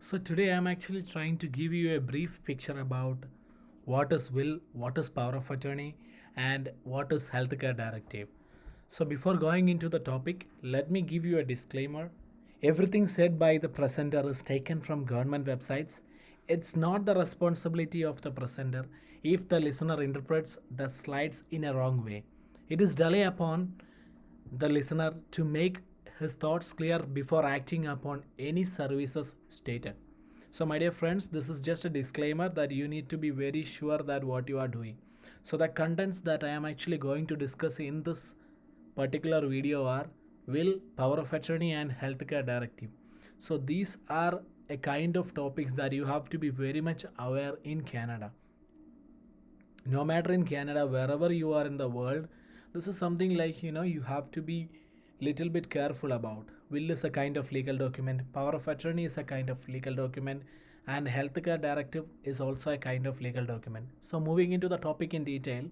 So today I'm actually trying to give you a brief picture about what is will, what is power of attorney, and what is healthcare directive. So before going into the topic, let me give you a disclaimer. Everything said by the presenter is taken from government websites. It's not the responsibility of the presenter if the listener interprets the slides in a wrong way. It is delay upon the listener to make his thoughts clear before acting upon any services stated. So, my dear friends, this is just a disclaimer that you need to be very sure that what you are doing. So, the contents that I am actually going to discuss in this particular video are will, power of attorney, and healthcare directive. So, these are a kind of topics that you have to be very much aware in Canada. No matter in Canada, wherever you are in the world, this is something like you have to be little bit careful about. Will is a kind of legal document, power of attorney is a kind of legal document, and healthcare directive is also a kind of legal document. So moving into the topic in detail,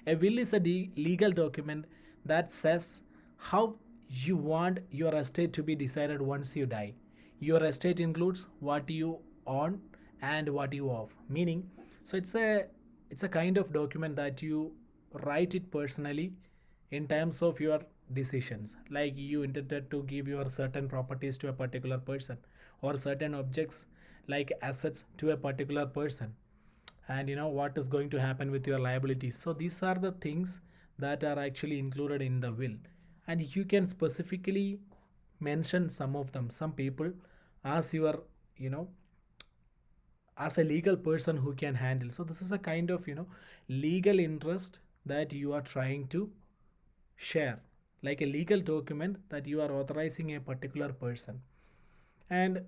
a will is a legal document that says how you want your estate to be decided once you die. Your estate includes what you own and what you owe. Meaning, so it's a kind of document that you write it personally in terms of your decisions, like you intended to give your certain properties to a particular person or certain objects like assets to a particular person, and what is going to happen with your liabilities. So these are the things that are actually included in the will, and you can specifically mention some of them. Some people as your you know as a legal person who can handle. So this is a kind of legal interest that you are trying to share, like a legal document that you are authorizing a particular person. And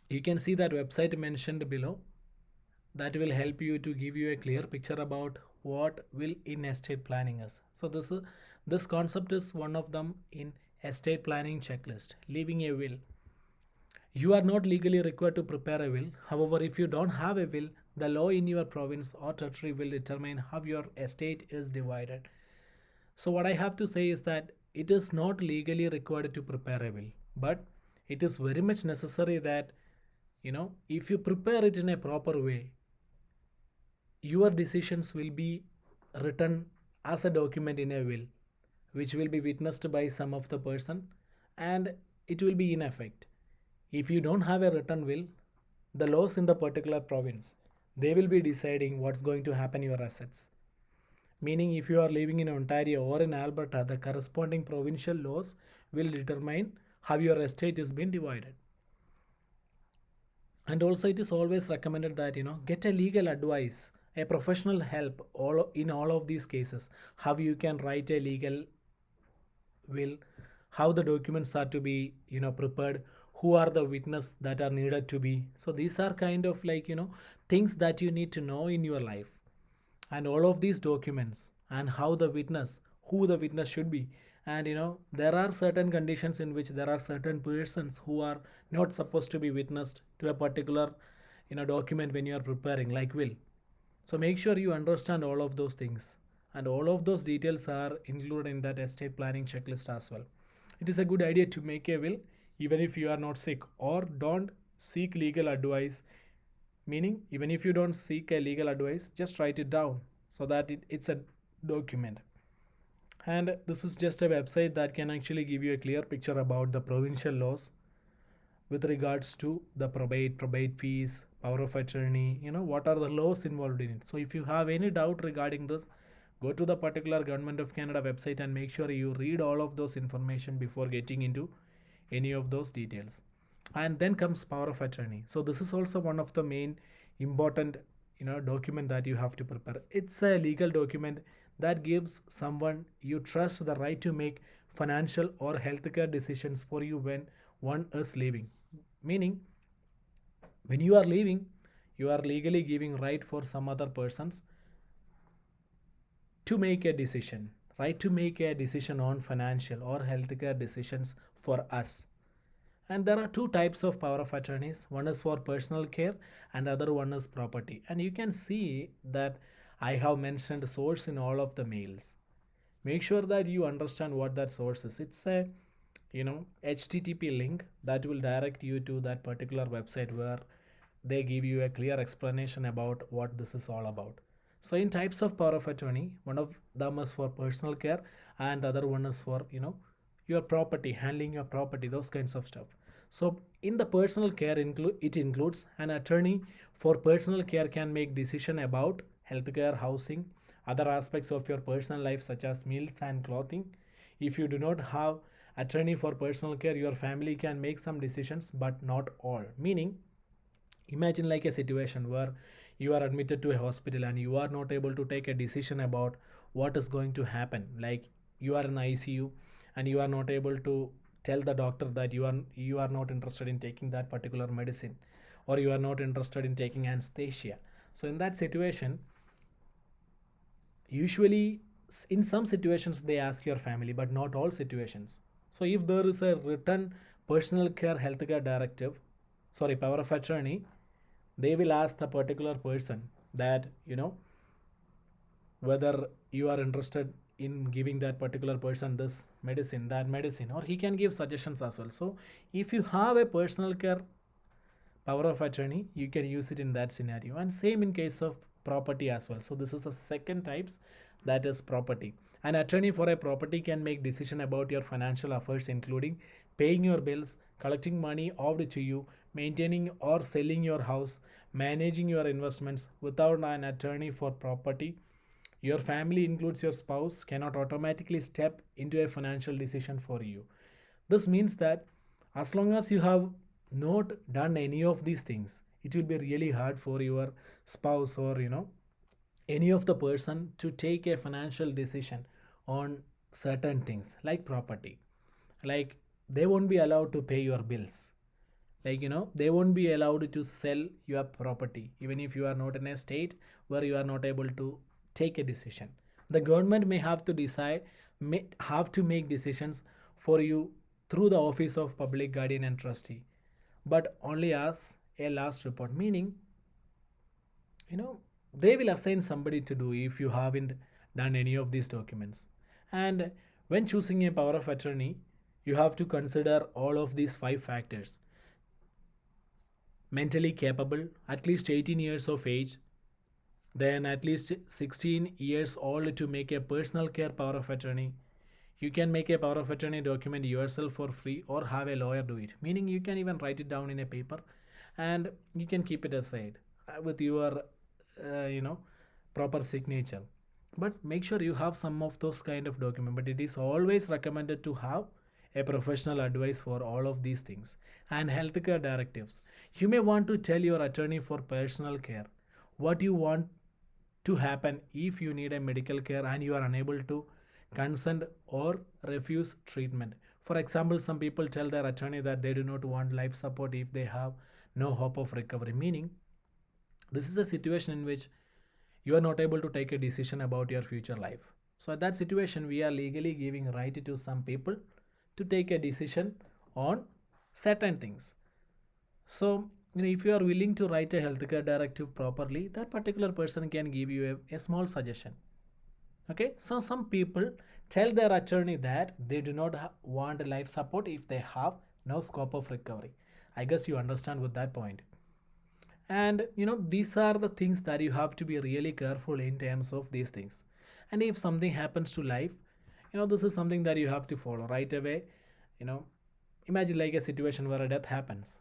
you can see that website mentioned below that will help you to give you a clear picture about what will in estate planning is. So this concept is one of them in estate planning checklist, leaving a will. You are not legally required to prepare a will. However, if you don't have a will, the law in your province or territory will determine how your estate is divided. So, what I have to say is that it is not legally required to prepare a will, but it is very much necessary that, if you prepare it in a proper way, your decisions will be written as a document in a will, which will be witnessed by some of the person, and it will be in effect. If you don't have a written will, the laws in the particular province, they will be deciding what's going to happen your assets. Meaning, if you are living in Ontario or in Alberta, the corresponding provincial laws will determine how your estate is being divided. And also, it is always recommended that get a legal advice, a professional help all of these cases. How you can write a legal will, how the documents are to be prepared, who are the witness that are needed to be. So these are kind of like things that you need to know in your life, and all of these documents, and how the witness, who the witness should be. And there are certain conditions in which there are certain persons who are not supposed to be witnessed to a particular document when you are preparing like will. So make sure you understand all of those things, and all of those details are included in that estate planning checklist as well. It is a good idea to make a will even if you are not sick, or don't seek legal advice. Meaning, even if you don't seek a legal advice, just write it down so that it's a document. And this is just a website that can actually give you a clear picture about the provincial laws with regards to the probate fees, power of attorney, what are the laws involved in it. So if you have any doubt regarding this, go to the particular Government of Canada website and make sure you read all of those information before getting into any of those details. And then comes power of attorney. So this is also one of the main important document that you have to prepare. It's a legal document that gives someone you trust the right to make financial or healthcare decisions for you when one is leaving. Meaning, when you are leaving, you are legally giving right for some other persons to make a decision, right to make a decision on financial or healthcare decisions for us. And there are two types of power of attorneys. One is for personal care and the other one is property. And you can see that I have mentioned source in all of the mails. Make sure that you understand what that source is. It's a HTTP link that will direct you to that particular website where they give you a clear explanation about what this is all about. So in types of power of attorney, one of them is for personal care and the other one is for your property, handling your property, those kinds of stuff. So in the personal care it includes an attorney for personal care can make decision about healthcare, housing, other aspects of your personal life such as meals and clothing. If you do not have attorney for personal care, your family can make some decisions but not all. Meaning, imagine like a situation where you are admitted to a hospital and you are not able to take a decision about what is going to happen. Like you are in ICU and you are not able to tell the doctor that you are not interested in taking that particular medicine, or you are not interested in taking anesthesia. So in that situation, usually in some situations they ask your family, but not all situations. So if there is a written personal care healthcare directive, sorry, power of attorney, they will ask the particular person that whether you are interested in giving that particular person this medicine, that medicine, or he can give suggestions as well. So if you have a personal care power of attorney, you can use it in that scenario, and same in case of property as well. So this is the second types, that is property. An attorney for a property can make decision about your financial affairs, including paying your bills, collecting money owed to you, maintaining or selling your house, managing your investments. Without an attorney for property, your family includes your spouse cannot automatically step into a financial decision for you. This means that as long as you have not done any of these things, it will be really hard for your spouse or any of the person to take a financial decision on certain things like property. Like they won't be allowed to pay your bills. Like they won't be allowed to sell your property even if you are not in a state where you are not able to take a decision. The government may have to decide, may have to make decisions for you through the office of public guardian and trustee, but only as a last report. Meaning they will assign somebody to do if you haven't done any of these documents. And when choosing a power of attorney, you have to consider all of these five factors: mentally capable, at least 18 years of age, then at least 16 years old to make a personal care power of attorney. You can make a power of attorney document yourself for free or have a lawyer do it, meaning you can even write it down in a paper and you can keep it aside with your proper signature. But make sure you have some of those kind of document, but it is always recommended to have a professional advice for all of these things. And healthcare directives, you may want to tell your attorney for personal care what you want to happen if you need a medical care and you are unable to consent or refuse treatment. For example, some people tell their attorney that they do not want life support if they have no hope of recovery, meaning this is a situation in which you are not able to take a decision about your future life. So at that situation, we are legally giving right to some people to take a decision on certain things. So if you are willing to write a healthcare directive properly, that particular person can give you a small suggestion. Okay, so some people tell their attorney that they do not want life support if they have no scope of recovery. I guess you understand with that point. And these are the things that you have to be really careful in terms of these things. And if something happens to life, this is something that you have to follow right away. you know Imagine like a situation where a death happens.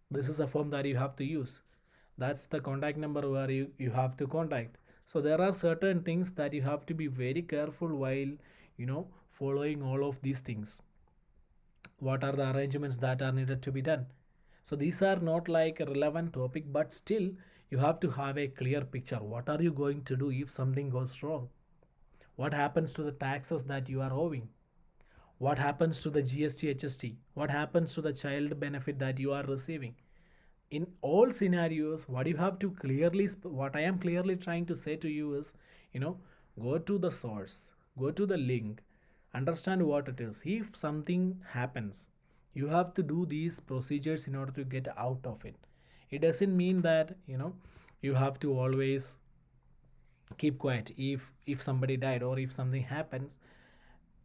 This is a form that you have to use. That's the contact number where you have to contact. So there are certain things that you have to be very careful while following all of these things. What are the arrangements that are needed to be done? So these are not like a relevant topic, but still you have to have a clear picture. What are you going to do if something goes wrong? What happens to the taxes that you are owing? What happens to the GST, HST? What happens to the child benefit that you are receiving? In all scenarios, what I am clearly trying to say to you is, go to the source, go to the link, understand what it is. If something happens, you have to do these procedures in order to get out of it. It doesn't mean that you have to always keep quiet if somebody died or if something happens.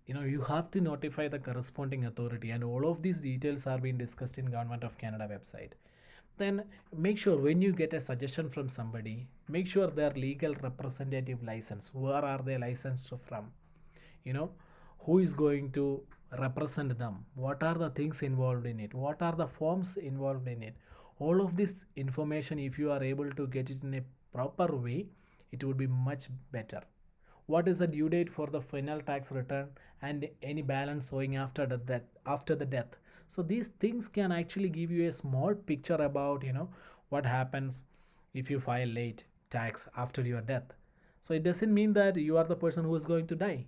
you have to notify the corresponding authority, and all of these details are being discussed in Government of Canada website. Then make sure when you get a suggestion from somebody, make sure their legal representative license, where are they licensed from, you know who is going to represent them, what are the things involved in it, what are the forms involved in it. All of this information, if you are able to get it in a proper way, it would be much better. What is the due date for the final tax return, and any balance owing after the death. So these things can actually give you a small picture about what happens if you file late tax after your death. So it doesn't mean that you are the person who is going to die.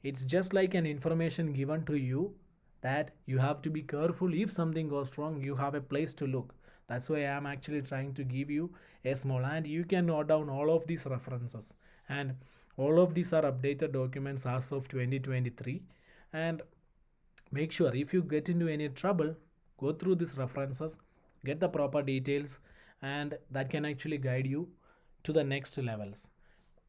It's just like an information given to you that you have to be careful. If something goes wrong, you have a place to look. That's why I'm actually trying to give you a small, and you can note down all of these references, and all of these are updated documents as of 2023. And make sure if you get into any trouble, go through these references, get the proper details, and that can actually guide you to the next levels.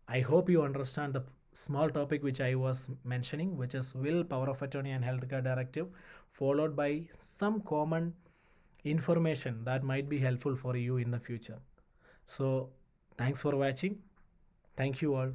I hope you understand the small topic which I was mentioning, which is will, power of attorney, and healthcare directive, followed by some common information that might be helpful for you in the future. So, thanks for watching. Thank you all.